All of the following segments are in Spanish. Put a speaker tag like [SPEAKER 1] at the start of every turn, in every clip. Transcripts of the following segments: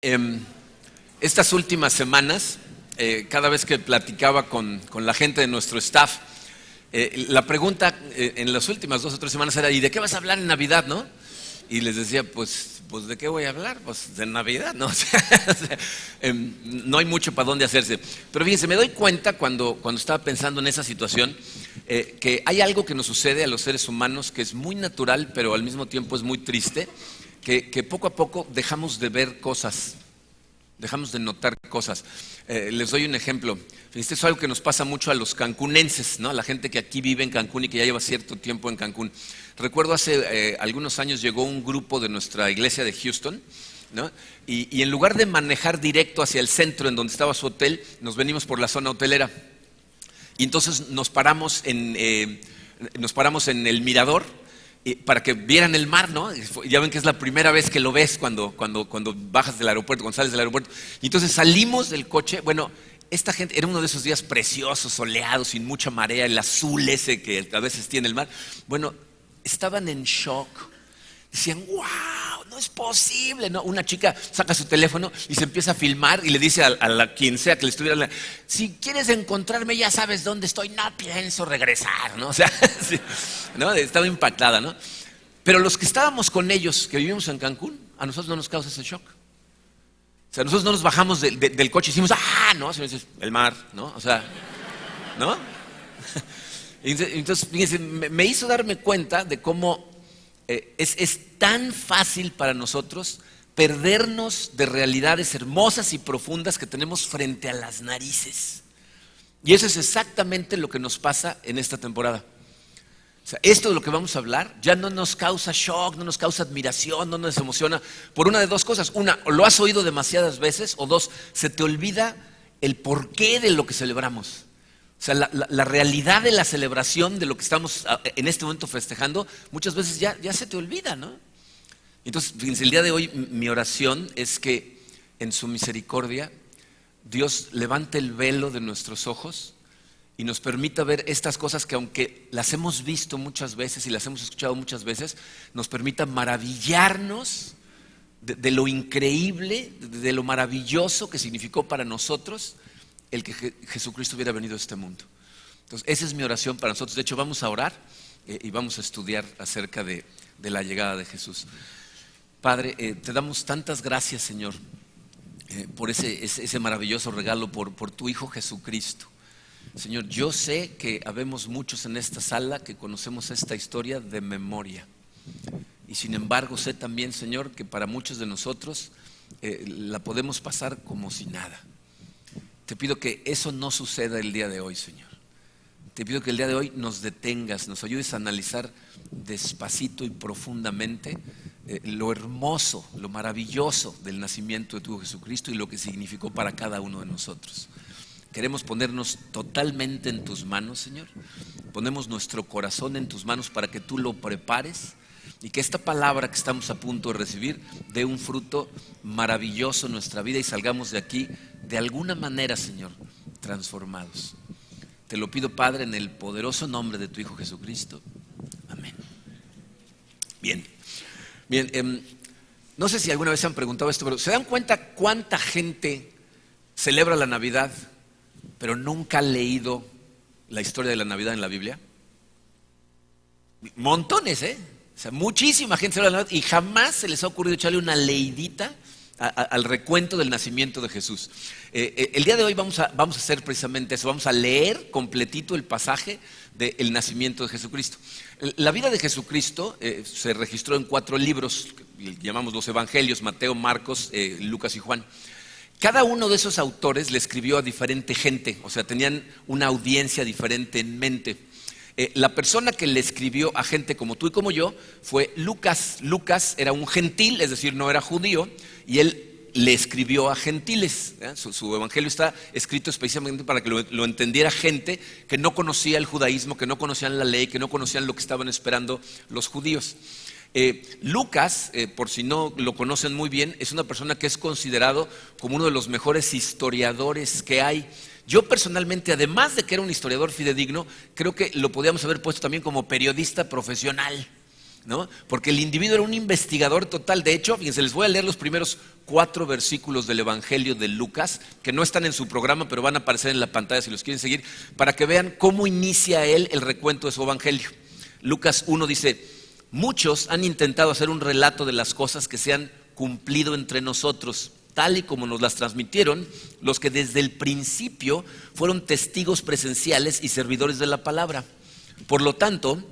[SPEAKER 1] Em, Estas últimas semanas, cada vez que platicaba con la gente de nuestro staff, la pregunta en las últimas 2 o 3 semanas era: ¿y de qué vas a hablar en Navidad, no? Y les decía, pues ¿de qué voy a hablar? Pues de Navidad, ¿no? No hay mucho para dónde hacerse. Pero fíjense, me doy cuenta cuando estaba pensando en esa situación, que hay algo que nos sucede a los seres humanos que es muy natural, pero al mismo tiempo es muy triste, que poco a poco dejamos de ver cosas, dejamos de notar cosas. Les doy un ejemplo. Esto es algo que nos pasa mucho a los cancunenses, ¿no? La gente que aquí vive en Cancún y que ya lleva cierto tiempo en Cancún. Recuerdo hace algunos años llegó un grupo de nuestra iglesia de Houston, ¿no? Y en lugar de manejar directo hacia el centro en donde estaba su hotel, nos venimos por la zona hotelera. Y entonces nos paramos en el mirador para que vieran el mar, ¿no? Ya ven que es la primera vez que lo ves cuando bajas del aeropuerto, cuando sales del aeropuerto. Y entonces salimos del coche. Bueno, esta gente, era uno de esos días preciosos, soleados, sin mucha marea, el azul ese que a veces tiene el mar. Bueno, estaban en shock. Decían, wow, no es posible, ¿no? Una chica saca su teléfono y se empieza a filmar y le dice a quien sea que le estuviera: si quieres encontrarme, ya sabes dónde estoy, no pienso regresar, ¿no? O sea, sí, ¿no? Estaba impactada, ¿no? Pero los que estábamos con ellos, que vivimos en Cancún, a nosotros no nos causa ese shock. O sea, nosotros no nos bajamos del coche y decimos, no, se me dice el mar, ¿no? O sea, ¿no? Entonces, fíjense, me hizo darme cuenta de cómo es tan fácil para nosotros perdernos de realidades hermosas y profundas que tenemos frente a las narices. Y eso es exactamente lo que nos pasa en esta temporada. O sea, esto de lo que vamos a hablar ya no nos causa shock, no nos causa admiración, no nos emociona, por una de dos cosas. Una, o lo has oído demasiadas veces, o dos, se te olvida el porqué de lo que celebramos. O sea, la realidad de la celebración de lo que estamos en este momento festejando, muchas veces ya se te olvida, ¿no? Entonces, fíjense, el día de hoy mi oración es que en su misericordia Dios levante el velo de nuestros ojos y nos permita ver estas cosas que, aunque las hemos visto muchas veces y las hemos escuchado muchas veces, nos permita maravillarnos de lo increíble, de lo maravilloso que significó para nosotros el que Jesucristo hubiera venido a este mundo. Entonces, esa es mi oración para nosotros. De hecho, vamos a orar y vamos a estudiar acerca de la llegada de Jesús. Padre, te damos tantas gracias, Señor, por ese maravilloso regalo, por tu Hijo Jesucristo. Señor, yo sé que habemos muchos en esta sala que conocemos esta historia de memoria. Y sin embargo, sé también, Señor, que para muchos de nosotros la podemos pasar como si nada. Te pido que eso no suceda el día de hoy, Señor. Te pido que el día de hoy nos detengas, nos ayudes a analizar despacito y profundamente lo hermoso, lo maravilloso del nacimiento de tu Hijo Jesucristo y lo que significó para cada uno de nosotros. Queremos ponernos totalmente en tus manos, Señor. Ponemos nuestro corazón en tus manos para que tú lo prepares y que esta palabra que estamos a punto de recibir dé un fruto maravilloso en nuestra vida y salgamos de aquí de alguna manera, Señor, transformados. Te lo pido, Padre, en el poderoso nombre de tu Hijo Jesucristo. Amén. Bien, no sé si alguna vez se han preguntado esto, pero ¿se dan cuenta cuánta gente celebra la Navidad, pero nunca ha leído la historia de la Navidad en la Biblia? Montones, O sea, muchísima gente celebra la Navidad y jamás se les ha ocurrido echarle una leidita al recuento del nacimiento de Jesús. El día de hoy vamos a hacer precisamente eso. Vamos a leer completito el pasaje del nacimiento de Jesucristo. La vida de Jesucristo se registró en 4 libros, que llamamos los evangelios: Mateo, Marcos, Lucas y Juan. Cada uno de esos autores le escribió a diferente gente, o sea, tenían una audiencia diferente en mente. La persona que le escribió a gente como tú y como yo fue Lucas. Lucas era un gentil, es decir, no era judío, y él le escribió a gentiles. Su evangelio está escrito específicamente para que lo entendiera gente que no conocía el judaísmo, que no conocían la ley, que no conocían lo que estaban esperando los judíos. Lucas, por si no lo conocen muy bien, es una persona que es considerado como uno de los mejores historiadores que hay. Yo personalmente, además de que era un historiador fidedigno, creo que lo podíamos haber puesto también como periodista profesional. ¿no? Porque el individuo era un investigador total. De hecho, fíjense, les voy a leer los primeros 4 versículos del Evangelio de Lucas, que no están en su programa, pero van a aparecer en la pantalla si los quieren seguir, para que vean cómo inicia él el recuento de su Evangelio. Lucas 1 dice: muchos han intentado hacer un relato de las cosas que se han cumplido entre nosotros, tal y como nos las transmitieron los que desde el principio fueron testigos presenciales y servidores de la palabra. Por lo tanto,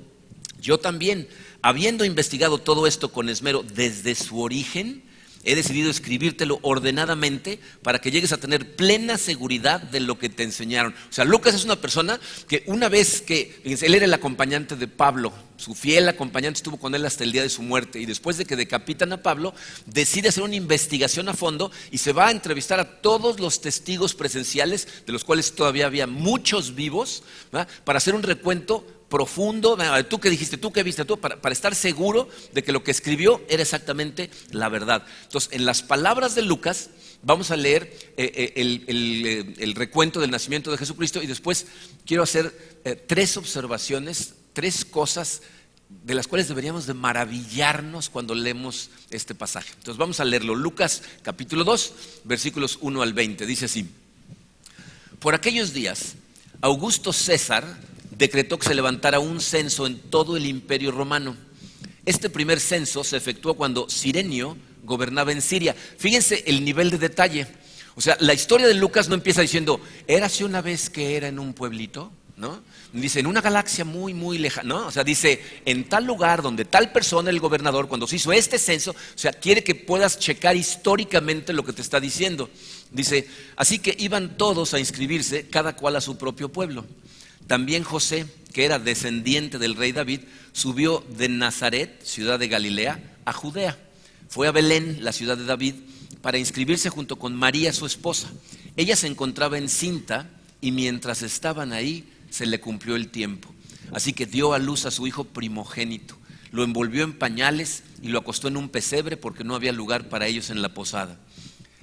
[SPEAKER 1] yo también, habiendo investigado todo esto con esmero desde su origen, he decidido escribírtelo ordenadamente para que llegues a tener plena seguridad de lo que te enseñaron. O sea, Lucas es una persona que una vez que él era el acompañante de Pablo, su fiel acompañante, estuvo con él hasta el día de su muerte, y después de que decapitan a Pablo, decide hacer una investigación a fondo y se va a entrevistar a todos los testigos presenciales, de los cuales todavía había muchos vivos, ¿verdad?, para hacer un recuento profundo. Tú qué dijiste, tú qué viste, tú, para estar seguro de que lo que escribió era exactamente la verdad. Entonces, en las palabras de Lucas vamos a leer el recuento del nacimiento de Jesucristo, y después quiero hacer 3 observaciones, 3 cosas de las cuales deberíamos de maravillarnos cuando leemos este pasaje. Entonces vamos a leerlo. Lucas capítulo 2, versículos 1 al 20. Dice así: por aquellos días, Augusto César decretó que se levantara un censo en todo el imperio romano. Este primer censo se efectuó cuando Cirenio gobernaba en Siria. Fíjense el nivel de detalle. O sea, la historia de Lucas no empieza diciendo: érase una vez que era en un pueblito, ¿no? Dice, en una galaxia muy, muy lejana, ¿no? O sea, dice, en tal lugar donde tal persona, el gobernador, cuando se hizo este censo, o sea, quiere que puedas checar históricamente lo que te está diciendo. Dice, así que iban todos a inscribirse, cada cual a su propio pueblo. También José, que era descendiente del rey David, subió de Nazaret, ciudad de Galilea, a Judea. Fue a Belén, la ciudad de David, para inscribirse junto con María, su esposa. Ella se encontraba encinta y mientras estaban ahí se le cumplió el tiempo. Así que dio a luz a su hijo primogénito, lo envolvió en pañales y lo acostó en un pesebre porque no había lugar para ellos en la posada.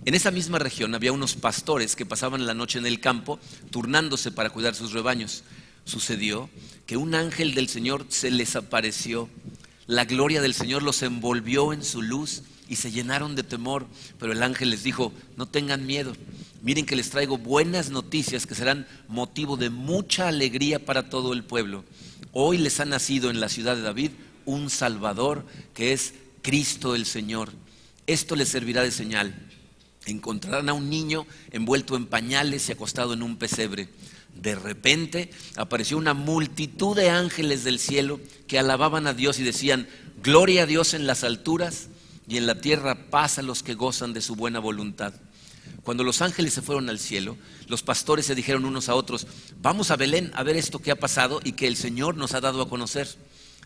[SPEAKER 1] En esa misma región había unos pastores que pasaban la noche en el campo, turnándose para cuidar sus rebaños. Sucedió que un ángel del Señor se les apareció. La gloria del Señor los envolvió en su luz y se llenaron de temor. Pero el ángel les dijo: no tengan miedo. Miren que les traigo buenas noticias que serán motivo de mucha alegría para todo el pueblo. Hoy les ha nacido en la ciudad de David un Salvador, que es Cristo el Señor. Esto les servirá de señal: encontrarán a un niño envuelto en pañales y acostado en un pesebre. De repente apareció una multitud de ángeles del cielo que alababan a Dios y decían: gloria a Dios en las alturas y en la tierra paz a los que gozan de su buena voluntad. Cuando los ángeles se fueron al cielo, los pastores se dijeron unos a otros: vamos a Belén a ver esto que ha pasado y que el Señor nos ha dado a conocer.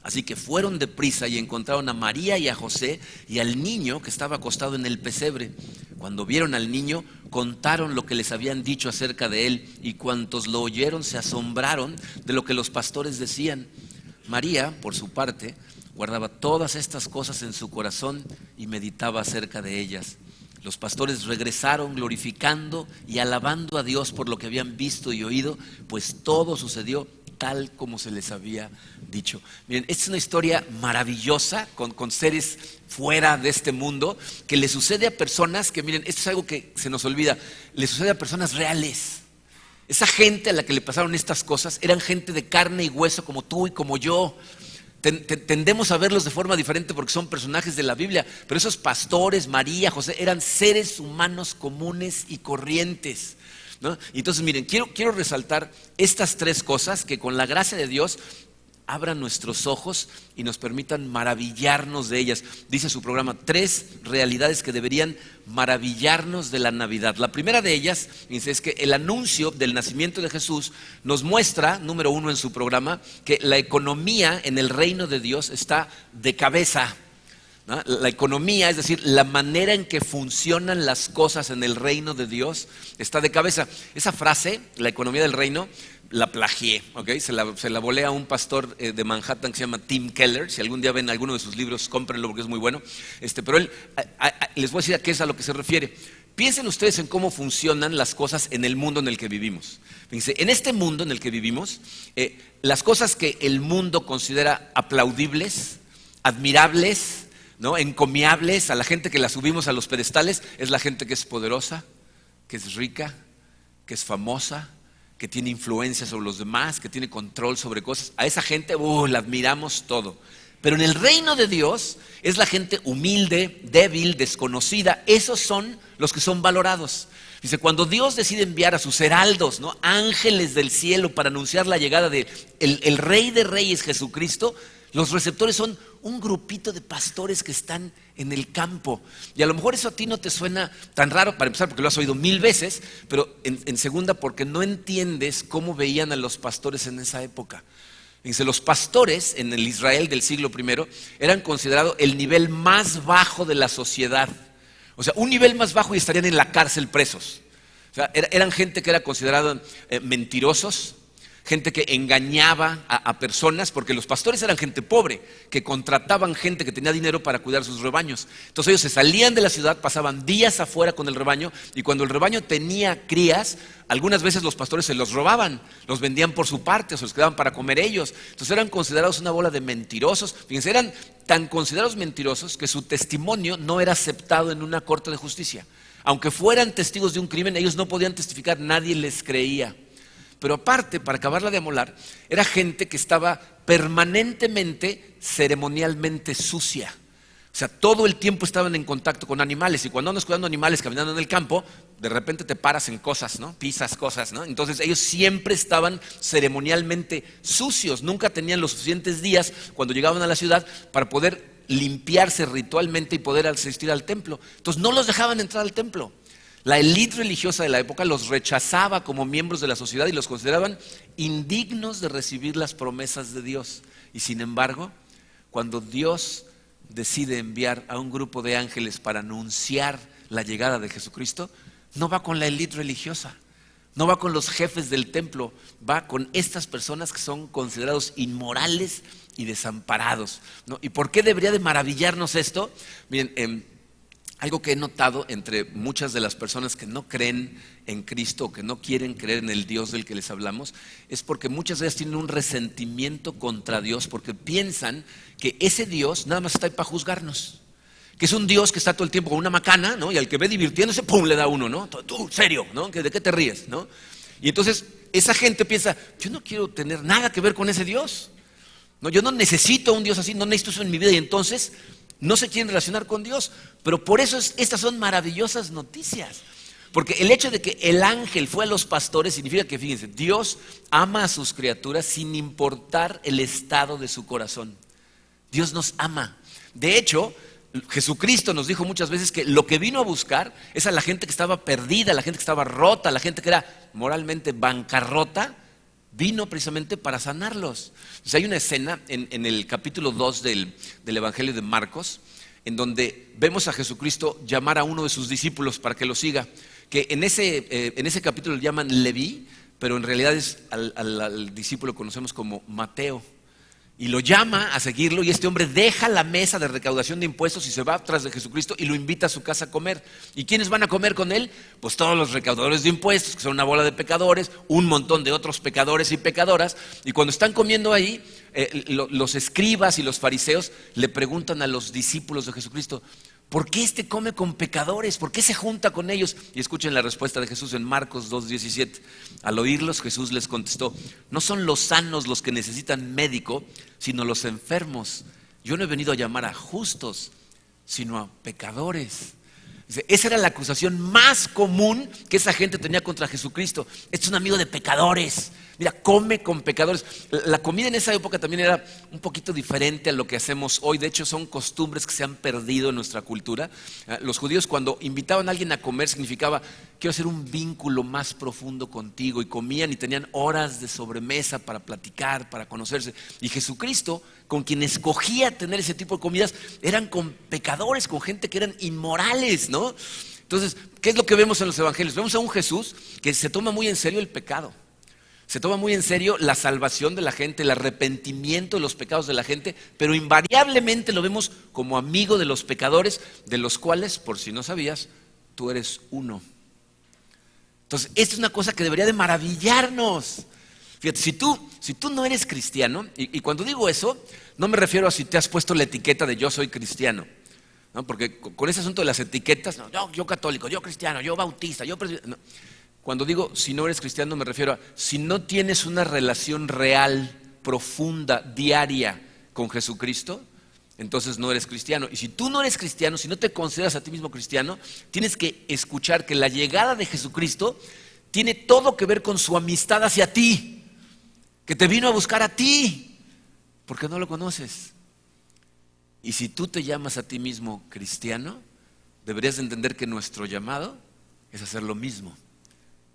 [SPEAKER 1] Así que fueron deprisa y encontraron a María y a José y al niño que estaba acostado en el pesebre. Cuando vieron al niño, contaron lo que les habían dicho acerca de él, y cuantos lo oyeron se asombraron de lo que los pastores decían. María, por su parte, guardaba todas estas cosas en su corazón y meditaba acerca de ellas. Los pastores regresaron glorificando y alabando a Dios por lo que habían visto y oído, pues todo sucedió tal como se les había dicho. Miren, esta es una historia maravillosa con seres fuera de este mundo, que le sucede a personas que, miren, esto es algo que se nos olvida, le sucede a personas reales. Esa gente a la que le pasaron estas cosas eran gente de carne y hueso como tú y como yo. Tendemos a verlos de forma diferente porque son personajes de la Biblia, pero esos pastores, María, José, eran seres humanos comunes y corrientes, ¿no? Entonces, miren, quiero resaltar estas 3 cosas que con la gracia de Dios abran nuestros ojos y nos permitan maravillarnos de ellas. Dice su programa, 3 realidades que deberían maravillarnos de la Navidad. La primera de ellas, dice, es que el anuncio del nacimiento de Jesús nos muestra, número 1 en su programa, que la economía en el reino de Dios está de cabeza, ¿no? La economía, es decir, la manera en que funcionan las cosas en el reino de Dios está de cabeza. Esa frase, la economía del reino, la plagié, ¿okay? Se la volé a un pastor de Manhattan que se llama Tim Keller. Si algún día ven alguno de sus libros, cómprenlo porque es muy bueno. Pero él, les voy a decir a qué es a lo que se refiere. Piensen ustedes en cómo funcionan las cosas en el mundo en el que vivimos. Fíjense, en este mundo en el que vivimos, las cosas que el mundo considera aplaudibles, admirables, ¿no? Encomiables, a la gente que la subimos a los pedestales, es la gente que es poderosa, que es rica, que es famosa, que tiene influencia sobre los demás, que tiene control sobre cosas. A esa gente, la admiramos todo. Pero en el reino de Dios es la gente humilde, débil, desconocida. Esos son los que son valorados. Dice, cuando Dios decide enviar a sus heraldos, ¿no? Ángeles del cielo para anunciar la llegada de el Rey de Reyes, Jesucristo, los receptores son un grupito de pastores que están en el campo. Y a lo mejor eso a ti no te suena tan raro, para empezar porque lo has oído 1000 veces, pero en segunda porque no entiendes cómo veían a los pastores en esa época. Dice, los pastores en el Israel del siglo I eran considerados el nivel más bajo de la sociedad. O sea, un nivel más bajo y estarían en la cárcel presos. O sea, eran gente que era considerada mentirosos, gente que engañaba a personas, porque los pastores eran gente pobre, que contrataban gente que tenía dinero para cuidar sus rebaños. Entonces ellos se salían de la ciudad, pasaban días afuera con el rebaño, y cuando el rebaño tenía crías, algunas veces los pastores se los robaban, los vendían por su parte, o se los quedaban para comer ellos. Entonces eran considerados una bola de mentirosos. Fíjense, eran tan considerados mentirosos que su testimonio no era aceptado en una corte de justicia. Aunque fueran testigos de un crimen, ellos no podían testificar, nadie les creía. Pero aparte, para acabarla de amolar, era gente que estaba permanentemente, ceremonialmente sucia. O sea, todo el tiempo estaban en contacto con animales. Y cuando andas cuidando animales caminando en el campo, de repente te paras en cosas, ¿no? Pisas cosas, ¿no? Entonces ellos siempre estaban ceremonialmente sucios. Nunca tenían los suficientes días cuando llegaban a la ciudad para poder limpiarse ritualmente y poder asistir al templo. Entonces no los dejaban entrar al templo. La élite religiosa de la época los rechazaba como miembros de la sociedad y los consideraban indignos de recibir las promesas de Dios. Y sin embargo, cuando Dios decide enviar a un grupo de ángeles para anunciar la llegada de Jesucristo, no va con la élite religiosa, no va con los jefes del templo, va con estas personas que son considerados inmorales y desamparados, ¿no? ¿Y por qué debería de maravillarnos esto? Miren, algo que he notado entre muchas de las personas que no creen en Cristo o que no quieren creer en el Dios del que les hablamos, es porque muchas de ellas tienen un resentimiento contra Dios porque piensan que ese Dios nada más está ahí para juzgarnos, que es un Dios que está todo el tiempo con una macana, ¿no? Y al que ve divirtiéndose, ¡pum!, le da uno, ¿no? Tú, serio, ¿no? ¿De qué te ríes, no? Y entonces esa gente piensa, yo no quiero tener nada que ver con ese Dios, ¿no? Yo no necesito un Dios así, no necesito eso en mi vida, y entonces no se quieren relacionar con Dios. Pero por eso estas son maravillosas noticias. Porque el hecho de que el ángel fue a los pastores significa que, fíjense, Dios ama a sus criaturas sin importar el estado de su corazón. Dios nos ama. De hecho, Jesucristo nos dijo muchas veces que lo que vino a buscar es a la gente que estaba perdida, la gente que estaba rota, la gente que era moralmente bancarrota. Vino precisamente para sanarlos. O sea, hay una escena en el capítulo 2 del Evangelio de Marcos, en donde vemos a Jesucristo llamar a uno de sus discípulos para que lo siga, que en ese capítulo le llaman Leví, pero en realidad al discípulo conocemos como Mateo. Y lo llama a seguirlo, y este hombre deja la mesa de recaudación de impuestos y se va tras de Jesucristo y lo invita a su casa a comer. ¿Y quiénes van a comer con él? Pues todos los recaudadores de impuestos, que son una bola de pecadores, un montón de otros pecadores y pecadoras. Y cuando están comiendo ahí, los escribas y los fariseos le preguntan a los discípulos de Jesucristo, ¿por qué este come con pecadores? ¿Por qué se junta con ellos? Y escuchen la respuesta de Jesús en Marcos 2:17. Al oírlos, Jesús les contestó, no son los sanos los que necesitan médico, sino los enfermos. Yo no he venido a llamar a justos, sino a pecadores. Dice, esa era la acusación más común que esa gente tenía contra Jesucristo. Este es un amigo de pecadores. Mira, come con pecadores. La comida en esa época también era un poquito diferente a lo que hacemos hoy. De hecho, son costumbres que se han perdido en nuestra cultura. Los judíos, cuando invitaban a alguien a comer, significaba, quiero hacer un vínculo más profundo contigo. Y comían y tenían horas de sobremesa para platicar, para conocerse. Y Jesucristo, con quien escogía tener ese tipo de comidas, eran con pecadores, con gente que eran inmorales, ¿no? Entonces, ¿qué es lo que vemos en los evangelios? Vemos a un Jesús que se toma muy en serio el pecado. Se toma muy en serio la salvación de la gente, el arrepentimiento de los pecados de la gente, pero invariablemente lo vemos como amigo de los pecadores, de los cuales, por si no sabías, tú eres uno. Entonces, esta es una cosa que debería de maravillarnos. Fíjate, si tú no eres cristiano, y cuando digo eso, no me refiero a si te has puesto la etiqueta de yo soy cristiano, ¿no? Porque con ese asunto de las etiquetas, no, yo católico, yo cristiano, yo bautista, no. Cuando digo si no eres cristiano me refiero a si no tienes una relación real, profunda, diaria con Jesucristo, entonces no eres cristiano. Y si tú no eres cristiano, si no te consideras a ti mismo cristiano, tienes que escuchar que la llegada de Jesucristo tiene todo que ver con su amistad hacia ti, que te vino a buscar a ti, porque no lo conoces. Y si tú te llamas a ti mismo cristiano, deberías entender que nuestro llamado es hacer lo mismo,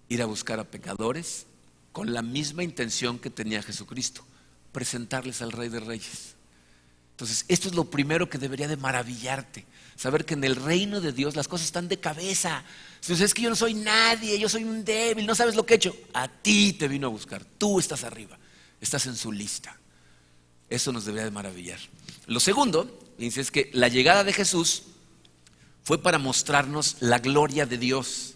[SPEAKER 1] ir a buscar a pecadores con la misma intención que tenía Jesucristo, presentarles al Rey de Reyes. Entonces, esto es lo primero que debería de maravillarte, saber que en el reino de Dios las cosas están de cabeza. Entonces, es que yo no soy nadie, yo soy un débil, no sabes lo que he hecho. A ti te vino a buscar, tú estás arriba, estás en su lista. Eso nos debería de maravillar. Lo segundo, dice, es que la llegada de Jesús fue para mostrarnos la gloria de Dios.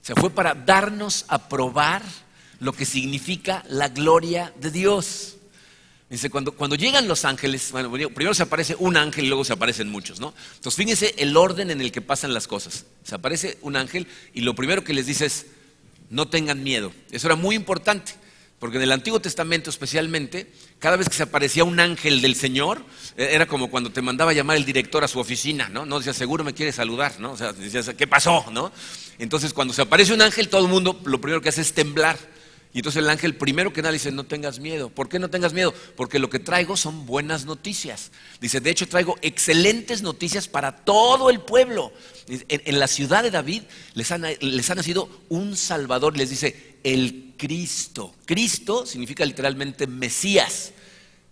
[SPEAKER 1] O sea, fue para darnos a probar lo que significa la gloria de Dios. Dice, cuando llegan los ángeles, bueno, primero se aparece un ángel y luego se aparecen muchos, ¿no? Entonces fíjense el orden en el que pasan las cosas. Se aparece un ángel y lo primero que les dice es, no tengan miedo. Eso era muy importante, porque en el Antiguo Testamento especialmente, cada vez que se aparecía un ángel del Señor, era como cuando te mandaba a llamar el director a su oficina, ¿no? No decía, seguro me quiere saludar, ¿no? O sea, decías, ¿qué pasó? ¿No? Entonces cuando se aparece un ángel, todo el mundo lo primero que hace es temblar. Y entonces el ángel primero que nada dice, no tengas miedo. ¿Por qué no tengas miedo? Porque lo que traigo son buenas noticias. Dice, de hecho traigo excelentes noticias para todo el pueblo. En la ciudad de David les ha nacido un Salvador, les dice, el Cristo. Cristo significa literalmente Mesías.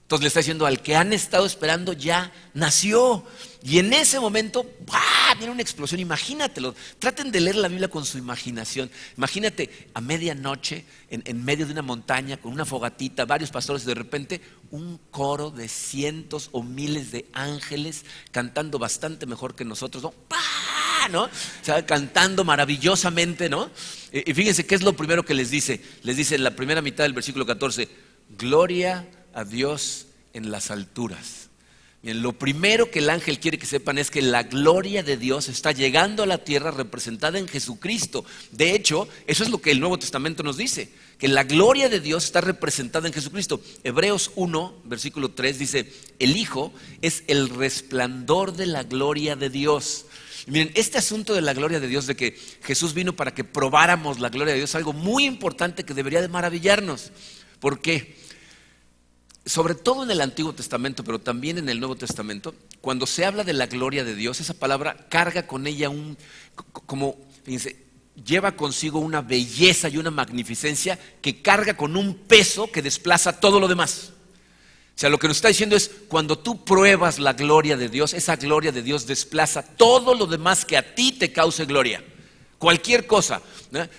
[SPEAKER 1] Entonces le está diciendo, al que han estado esperando ya nació. Y en ese momento, ¡pah!, viene una explosión. Imagínatelo, traten de leer la Biblia con su imaginación. Imagínate a medianoche, en medio de una montaña, con una fogatita, varios pastores, y de repente un coro de cientos o miles de ángeles cantando bastante mejor que nosotros, ¿no? ¡Pah!, ¿no? O sea, cantando maravillosamente, ¿no? Y fíjense qué es lo primero que les dice. Les dice en la primera mitad del versículo 14, gloria a Dios en las alturas. Bien, lo primero que el ángel quiere que sepan es que la gloria de Dios está llegando a la tierra representada en Jesucristo. De hecho, eso es lo que el Nuevo Testamento nos dice, que la gloria de Dios está representada en Jesucristo. Hebreos 1, versículo 3 dice, el Hijo es el resplandor de la gloria de Dios. Y miren, este asunto de la gloria de Dios, de que Jesús vino para que probáramos la gloria de Dios, es algo muy importante que debería de maravillarnos. ¿Por qué? Sobre todo en el Antiguo Testamento, pero también en el Nuevo Testamento, cuando se habla de la gloria de Dios, esa palabra carga con ella fíjense, lleva consigo una belleza y una magnificencia que carga con un peso que desplaza todo lo demás. O sea, lo que nos está diciendo es, cuando tú pruebas la gloria de Dios, esa gloria de Dios desplaza todo lo demás que a ti te cause gloria. Cualquier cosa, ¿no?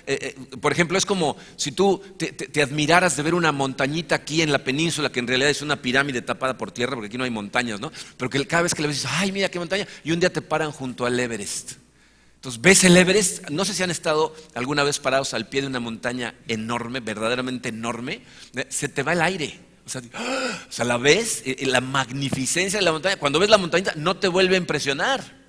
[SPEAKER 1] Por ejemplo, es como si tú te admiraras de ver una montañita aquí en la península, que en realidad es una pirámide tapada por tierra, porque aquí no hay montañas, ¿no? Pero que cada vez que la ves dices, ay, mira qué montaña, y un día te paran junto al Everest. Entonces ves el Everest, no sé si han estado alguna vez parados al pie de una montaña enorme, verdaderamente enorme, se te va el aire. O sea, la ves, la magnificencia de la montaña, cuando ves la montañita no te vuelve a impresionar.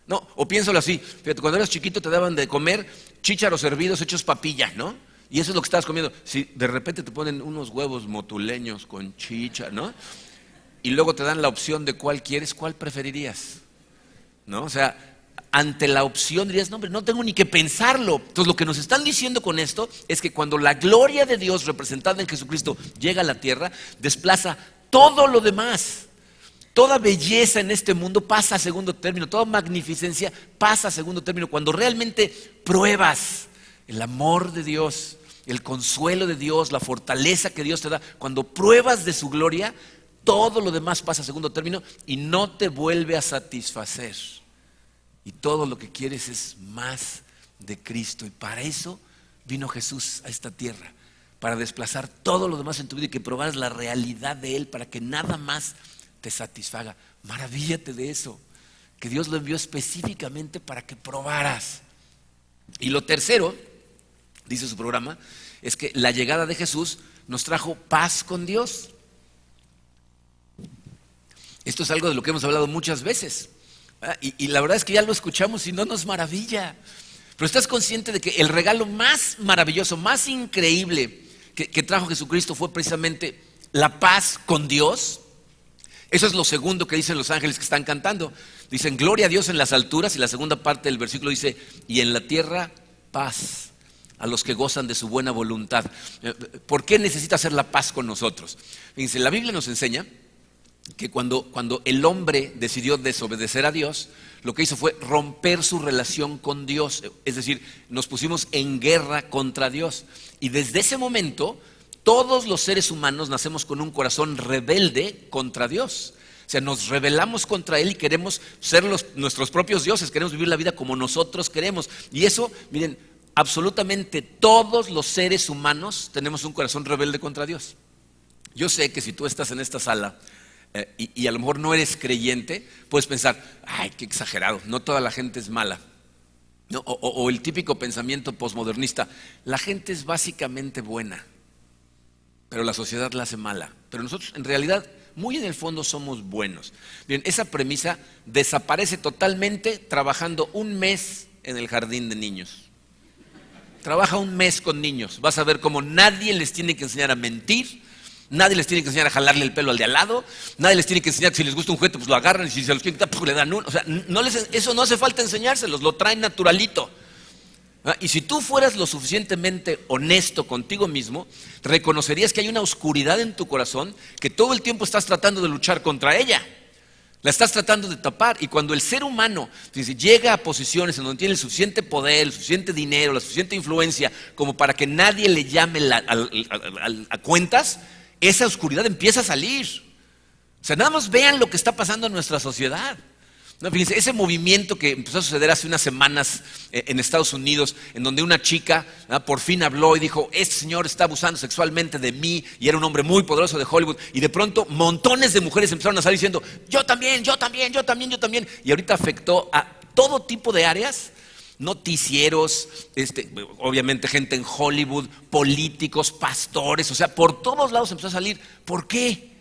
[SPEAKER 1] No, o piénsalo así, fíjate, cuando eras chiquito te daban de comer chícharos hervidos hechos papilla, ¿no? Y eso es lo que estabas comiendo. Si de repente te ponen unos huevos motuleños con chicha, ¿no? Y luego te dan la opción de cuál quieres, ¿cuál preferirías? ¿No? O sea, ante la opción dirías, no, hombre, no tengo ni que pensarlo. Entonces lo que nos están diciendo con esto es que cuando la gloria de Dios representada en Jesucristo llega a la tierra, desplaza todo lo demás. Toda belleza en este mundo pasa a segundo término, toda magnificencia pasa a segundo término. Cuando realmente pruebas el amor de Dios, el consuelo de Dios, la fortaleza que Dios te da, cuando pruebas de su gloria, todo lo demás pasa a segundo término y no te vuelve a satisfacer. Y todo lo que quieres es más de Cristo. Y para eso vino Jesús a esta tierra, para desplazar todo lo demás en tu vida y que probaras la realidad de Él, para que nada más te satisfaga. Maravíllate de eso, que Dios lo envió específicamente para que probaras. Y lo tercero, dice su programa, es que la llegada de Jesús nos trajo paz con Dios. Esto es algo de lo que hemos hablado muchas veces. Y la verdad es que ya lo escuchamos y no nos maravilla. Pero estás consciente de que el regalo más maravilloso, más increíble que trajo Jesucristo fue precisamente la paz con Dios. Eso es lo segundo que dicen los ángeles que están cantando. Dicen gloria a Dios en las alturas, y la segunda parte del versículo dice y en la tierra paz a los que gozan de su buena voluntad. ¿Por qué necesita hacer la paz con nosotros? Fíjense, la Biblia nos enseña que cuando el hombre decidió desobedecer a Dios, lo que hizo fue romper su relación con Dios. Es decir, nos pusimos en guerra contra Dios. Y desde ese momento, todos los seres humanos nacemos con un corazón rebelde contra Dios. O sea, nos rebelamos contra Él y queremos ser nuestros propios dioses, queremos vivir la vida como nosotros queremos. Y eso, miren, absolutamente todos los seres humanos tenemos un corazón rebelde contra Dios. Yo sé que si tú estás en esta sala y a lo mejor no eres creyente, puedes pensar, ay, qué exagerado, no toda la gente es mala. ¿No? O el típico pensamiento posmodernista, la gente es básicamente buena, pero la sociedad la hace mala. Pero nosotros en realidad, muy en el fondo, somos buenos. Bien, esa premisa desaparece totalmente trabajando un mes en el jardín de niños. Trabaja un mes con niños, vas a ver cómo nadie les tiene que enseñar a mentir, nadie les tiene que enseñar a jalarle el pelo al de al lado, nadie les tiene que enseñar que si les gusta un juguete pues lo agarran y si se los quieren quitar pues le dan uno. O sea, eso no hace falta enseñárselos, lo traen naturalito. Y si tú fueras lo suficientemente honesto contigo mismo, reconocerías que hay una oscuridad en tu corazón que todo el tiempo estás tratando de luchar contra ella. La estás tratando de tapar. Y cuando el ser humano llega a posiciones en donde tiene el suficiente poder, el suficiente dinero, la suficiente influencia como para que nadie le llame a cuentas, esa oscuridad empieza a salir. O sea, nada más vean lo que está pasando en nuestra sociedad. No, fíjense, ese movimiento que empezó a suceder hace unas semanas en Estados Unidos, en donde una chica por fin habló y dijo, este señor está abusando sexualmente de mí, y era un hombre muy poderoso de Hollywood, y de pronto montones de mujeres empezaron a salir diciendo, yo también, yo también, yo también, yo también, y ahorita afectó a todo tipo de áreas, noticieros, obviamente gente en Hollywood, políticos, pastores, o sea, por todos lados empezó a salir. ¿Por qué?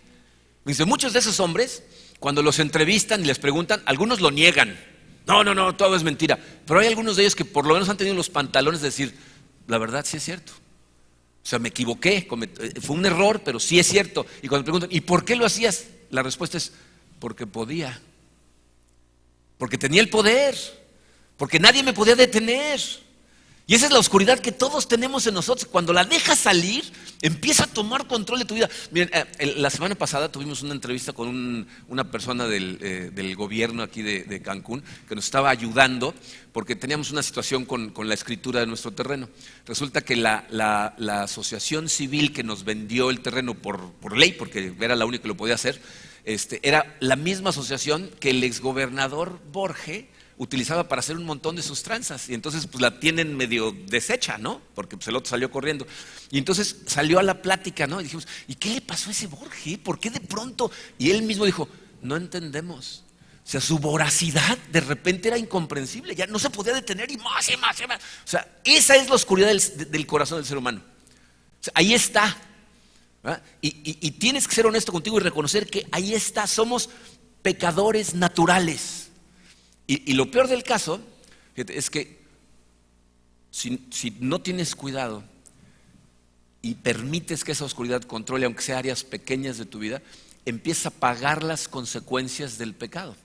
[SPEAKER 1] Dice, muchos de esos hombres, cuando los entrevistan y les preguntan, algunos lo niegan. No, todo es mentira. Pero hay algunos de ellos que por lo menos han tenido los pantalones de decir, la verdad sí es cierto. O sea, me equivoqué, fue un error, pero sí es cierto. Y cuando preguntan, ¿y por qué lo hacías? La respuesta es, porque podía. Porque tenía el poder. Porque nadie me podía detener. Y esa es la oscuridad que todos tenemos en nosotros. Cuando la dejas salir, empieza a tomar control de tu vida. Miren, la semana pasada tuvimos una entrevista con una persona del gobierno aquí de Cancún que nos estaba ayudando porque teníamos una situación con la escritura de nuestro terreno. Resulta que la asociación civil que nos vendió el terreno por ley, porque era la única que lo podía hacer, era la misma asociación que el exgobernador Borge utilizaba para hacer un montón de sus tranzas, y entonces pues la tienen medio deshecha, ¿no? Porque pues el otro salió corriendo. Y entonces salió a la plática, ¿no? Y dijimos, ¿y qué le pasó a ese Borge? ¿Por qué de pronto? Y él mismo dijo, no entendemos. O sea, su voracidad de repente era incomprensible, ya no se podía detener y más y más y más. O sea, esa es la oscuridad del corazón del ser humano. O sea, ahí está. Y tienes que ser honesto contigo y reconocer que ahí está, somos pecadores naturales. Y lo peor del caso es que si no tienes cuidado y permites que esa oscuridad controle, aunque sea áreas pequeñas de tu vida, empiezas a pagar las consecuencias del pecado.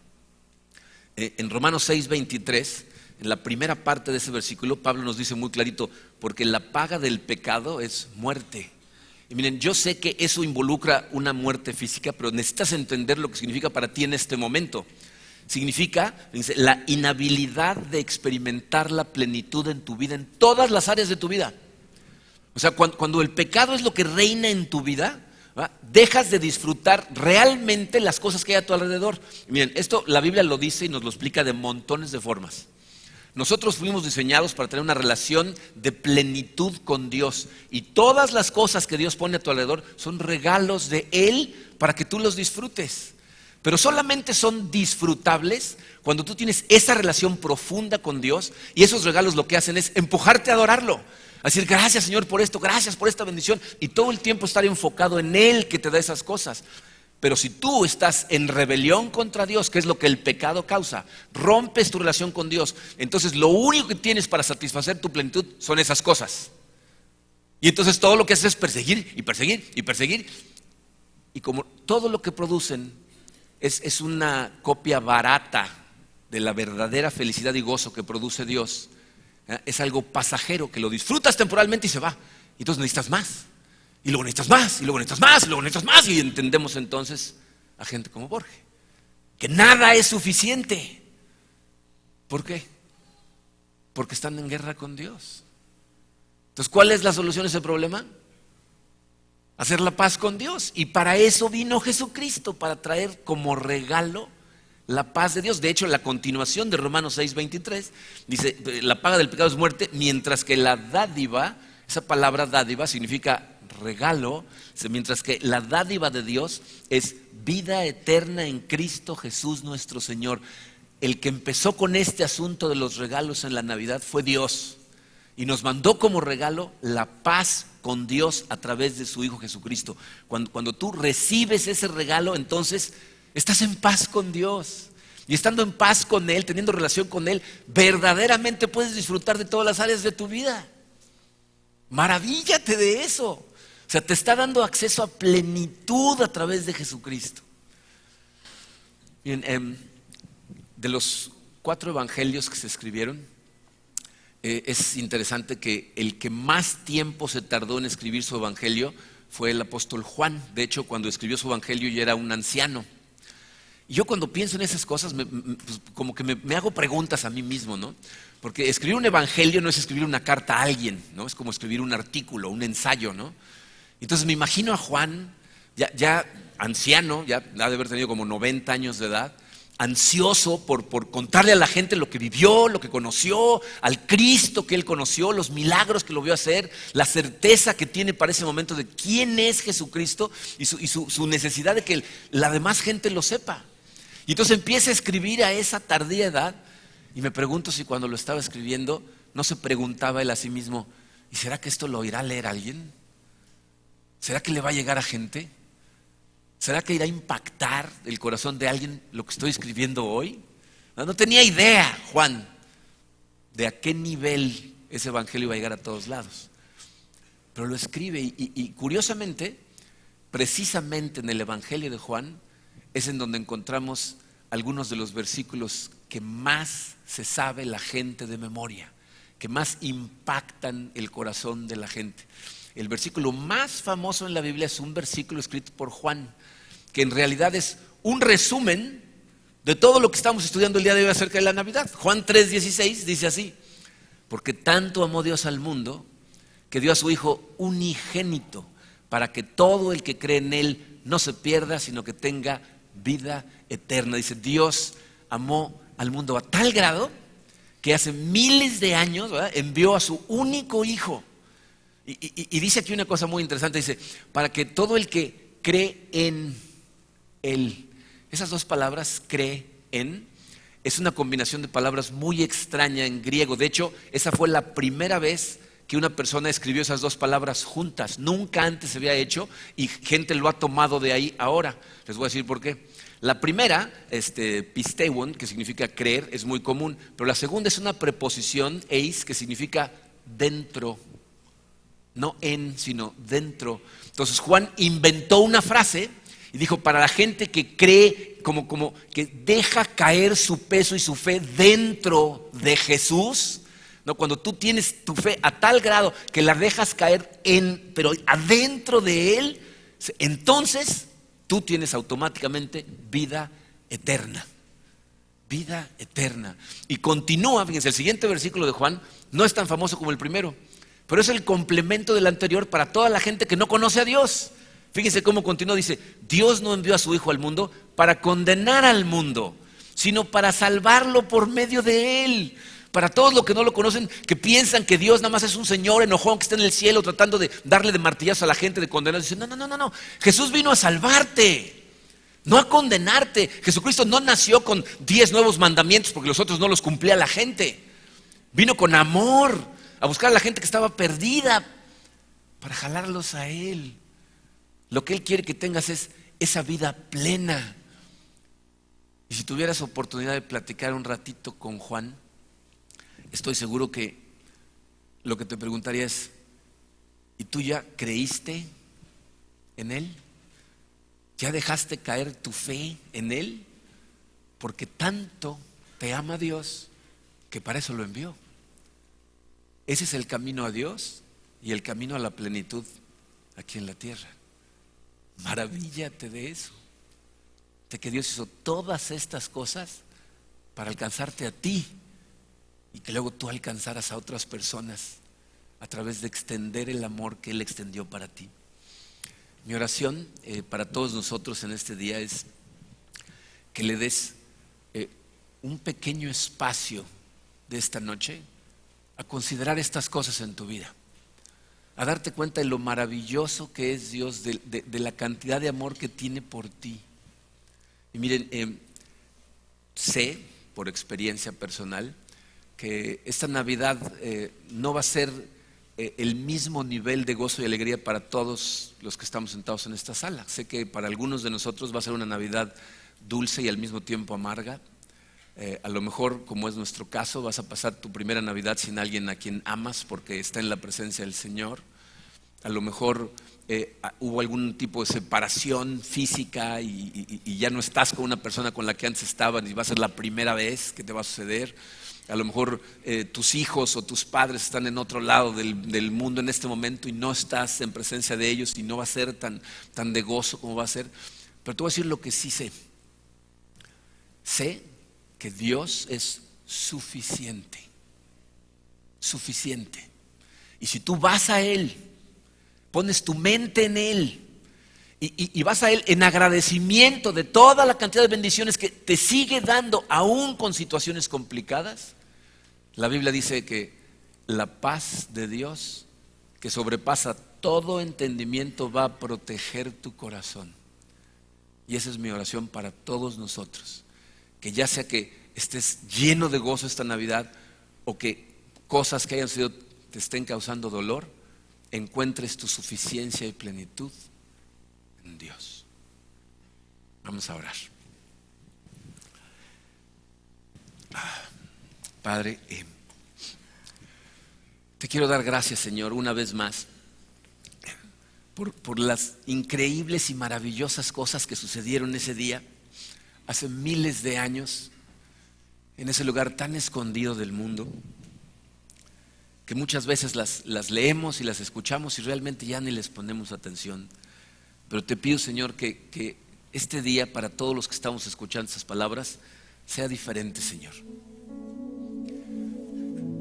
[SPEAKER 1] En Romanos 6:23, en la primera parte de ese versículo, Pablo nos dice muy clarito, porque la paga del pecado es muerte. Y miren, yo sé que eso involucra una muerte física, pero necesitas entender lo que significa para ti en este momento. Significa, dice, la inhabilidad de experimentar la plenitud en tu vida, en todas las áreas de tu vida. O sea, cuando el pecado es lo que reina en tu vida, dejas de disfrutar realmente las cosas que hay a tu alrededor. Y miren, esto la Biblia lo dice y nos lo explica de montones de formas. Nosotros fuimos diseñados para tener una relación de plenitud con Dios, y todas las cosas que Dios pone a tu alrededor son regalos de Él para que tú los disfrutes. Pero solamente son disfrutables cuando tú tienes esa relación profunda con Dios, y esos regalos lo que hacen es empujarte a adorarlo, A decir, gracias Señor por esto, gracias por esta bendición. Y todo el tiempo estar enfocado en Él que te da esas cosas. Pero si tú estás en rebelión contra Dios, que es lo que el pecado causa, rompes tu relación con Dios, entonces lo único que tienes para satisfacer tu plenitud son esas cosas. Y entonces todo lo que haces es perseguir y perseguir y perseguir. Y como todo lo que producen es una copia barata de la verdadera felicidad y gozo que produce Dios, es algo pasajero que lo disfrutas temporalmente y se va. Y entonces necesitas más. Y luego necesitas más, y luego necesitas más, y luego necesitas más. Y entendemos entonces a gente como Borges, que nada es suficiente. ¿Por qué? Porque están en guerra con Dios. Entonces, ¿cuál es la solución a ese problema? Hacer la paz con Dios. Y para eso vino Jesucristo, para traer como regalo la paz de Dios. De hecho, la continuación de Romanos 6:23 dice, la paga del pecado es muerte, mientras que la dádiva, esa palabra dádiva significa regalo, mientras que la dádiva de Dios es vida eterna en Cristo Jesús nuestro Señor. El que empezó con este asunto de los regalos en la Navidad fue Dios, y nos mandó como regalo la paz con Dios a través de su Hijo Jesucristo. Cuando tú recibes ese regalo, entonces estás en paz con Dios. Y estando en paz con Él, teniendo relación con Él, verdaderamente puedes disfrutar de todas las áreas de tu vida. Maravíllate de eso. O sea, te está dando acceso a plenitud a través de Jesucristo. Bien, de los 4 evangelios que se escribieron, es interesante que el que más tiempo se tardó en escribir su evangelio fue el apóstol Juan. De hecho, cuando escribió su evangelio ya era un anciano. Y yo cuando pienso en esas cosas, pues como que me hago preguntas a mí mismo, ¿no? Porque escribir un evangelio no es escribir una carta a alguien, ¿no? Es como escribir un artículo, un ensayo, ¿no? Entonces me imagino a Juan, ya anciano, ya ha de haber tenido como 90 años de edad, ansioso por contarle a la gente lo que vivió, lo que conoció, al Cristo que él conoció, los milagros que lo vio hacer, la certeza que tiene para ese momento de quién es Jesucristo y su necesidad de que la demás gente lo sepa. Y entonces empieza a escribir a esa tardía edad, y me pregunto si cuando lo estaba escribiendo no se preguntaba él a sí mismo, ¿y será que esto lo irá a leer alguien? ¿Será que le va a llegar a gente? ¿Será que irá a impactar el corazón de alguien lo que estoy escribiendo hoy? No tenía idea, Juan, de a qué nivel ese evangelio iba a llegar a todos lados. Pero lo escribe y curiosamente, precisamente en el evangelio de Juan, es en donde encontramos algunos de los versículos que más se sabe la gente de memoria, que más impactan el corazón de la gente. El versículo más famoso en la Biblia es un versículo escrito por Juan, que en realidad es un resumen de todo lo que estamos estudiando el día de hoy acerca de la Navidad. Juan 3:16 dice así: porque tanto amó Dios al mundo, que dio a su Hijo unigénito, para que todo el que cree en Él no se pierda, sino que tenga vida eterna. Dice, Dios amó al mundo a tal grado que hace miles de años, ¿verdad?, envió a su único Hijo. Y dice aquí una cosa muy interesante, dice, para que todo el que cree en Él. Esas dos palabras, cree en, es una combinación de palabras muy extraña en griego. De hecho, esa fue la primera vez que una persona escribió esas dos palabras juntas. Nunca antes se había hecho y gente lo ha tomado de ahí ahora. Les voy a decir por qué. La primera, pisteuon, que significa creer, es muy común, pero la segunda es una preposición, eis, que significa dentro. No en, sino dentro. Entonces Juan inventó una frase y dijo, para la gente que cree, como que deja caer su peso y su fe dentro de Jesús, ¿no? Cuando tú tienes tu fe a tal grado que la dejas caer pero adentro de Él, entonces tú tienes automáticamente vida eterna. Vida eterna. Y continúa, fíjense, el siguiente versículo de Juan no es tan famoso como el primero, pero es el complemento del anterior para toda la gente que no conoce a Dios. Fíjense cómo continúa, dice, Dios no envió a su Hijo al mundo para condenar al mundo, sino para salvarlo por medio de Él. Para todos los que no lo conocen, que piensan que Dios nada más es un señor enojón que está en el cielo tratando de darle de martillazo a la gente, de condenar, dicen, no, Jesús vino a salvarte, no a condenarte. Jesucristo no nació con 10 nuevos mandamientos porque los otros no los cumplía la gente. Vino con amor a buscar a la gente que estaba perdida para jalarlos a Él. Lo que Él quiere que tengas es esa vida plena. Y si tuvieras oportunidad de platicar un ratito con Juan, estoy seguro que lo que te preguntaría es: ¿y tú ya creíste en Él? ¿Ya dejaste caer tu fe en Él? Porque tanto te ama Dios que para eso lo envió. Ese es el camino a Dios y el camino a la plenitud aquí en la tierra. Maravíllate de eso, de que Dios hizo todas estas cosas para alcanzarte a ti y que luego tú alcanzaras a otras personas a través de extender el amor que Él extendió para ti. Mi oración para todos nosotros en este día es que le des un pequeño espacio de esta noche a considerar estas cosas en tu vida, a darte cuenta de lo maravilloso que es Dios, de la cantidad de amor que tiene por ti. Y miren, sé por experiencia personal que esta Navidad no va a ser el mismo nivel de gozo y alegría para todos los que estamos sentados en esta sala. Sé que para algunos de nosotros va a ser una Navidad dulce y al mismo tiempo amarga. A lo mejor, como es nuestro caso, vas a pasar tu primera Navidad sin alguien a quien amas porque está en la presencia del Señor. A lo mejor hubo algún tipo de separación física y ya no estás con una persona con la que antes estabas y va a ser la primera vez que te va a suceder. A lo mejor tus hijos o tus padres están en otro lado del mundo en este momento y no estás en presencia de ellos y no va a ser tan de gozo como va a ser. Pero te voy a decir lo que sí sé. Sé que Dios es suficiente. Suficiente. Y si tú vas a Él, pones tu mente en Él y vas a Él en agradecimiento de toda la cantidad de bendiciones que te sigue dando aún con situaciones complicadas, la Biblia dice que la paz de Dios, que sobrepasa todo entendimiento, va a proteger tu corazón. Y esa es mi oración para todos nosotros, que ya sea que estés lleno de gozo esta Navidad o que cosas que hayan sido te estén causando dolor, encuentres tu suficiencia y plenitud en Dios. Vamos a orar. Padre, te quiero dar gracias, Señor, una vez más por las increíbles y maravillosas cosas que sucedieron ese día, hace miles de años, en ese lugar tan escondido del mundo, que muchas veces las leemos y las escuchamos y realmente ya ni les ponemos atención. Pero te pido, Señor, que este día para todos los que estamos escuchando esas palabras sea diferente, Señor.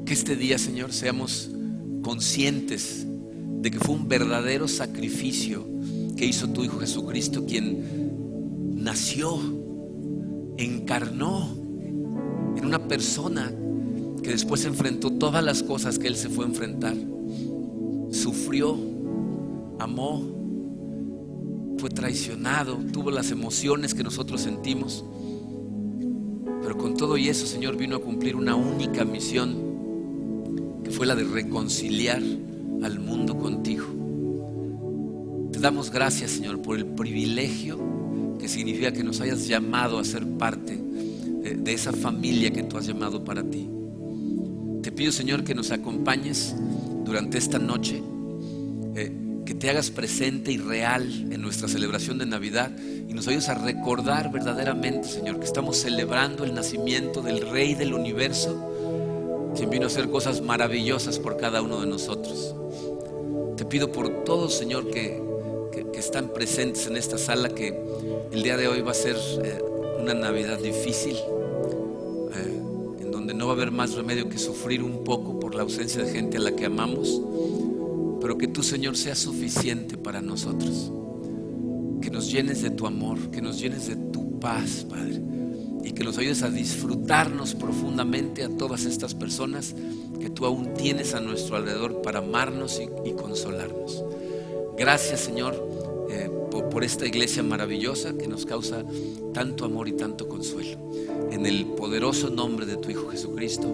[SPEAKER 1] Que este día, Señor, seamos conscientes de que fue un verdadero sacrificio que hizo tu Hijo Jesucristo, quien nació, encarnó en una persona que después enfrentó todas las cosas que Él se fue a enfrentar. Sufrió, amó, fue traicionado, tuvo las emociones que nosotros sentimos. Pero con todo y eso, Señor, vino a cumplir una única misión, que fue la de reconciliar al mundo contigo. Te damos gracias, Señor, por el privilegio que significa que nos hayas llamado a ser parte de esa familia que tú has llamado para ti. Te pido, Señor, que nos acompañes durante esta noche, que te hagas presente y real en nuestra celebración de Navidad y nos ayudes a recordar verdaderamente, Señor, que estamos celebrando el nacimiento del Rey del Universo, quien vino a hacer cosas maravillosas por cada uno de nosotros. Te pido por todos, Señor, que están presentes en esta sala, que el día de hoy va a ser una Navidad difícil, en donde no va a haber más remedio que sufrir un poco por la ausencia de gente a la que amamos, pero que tú, Señor, seas suficiente para nosotros, que nos llenes de tu amor, que nos llenes de tu paz, Padre, y que nos ayudes a disfrutarnos profundamente a todas estas personas que tú aún tienes a nuestro alrededor para amarnos y consolarnos. Gracias, Señor, por esta iglesia maravillosa que nos causa tanto amor y tanto consuelo. En el poderoso nombre de tu Hijo Jesucristo.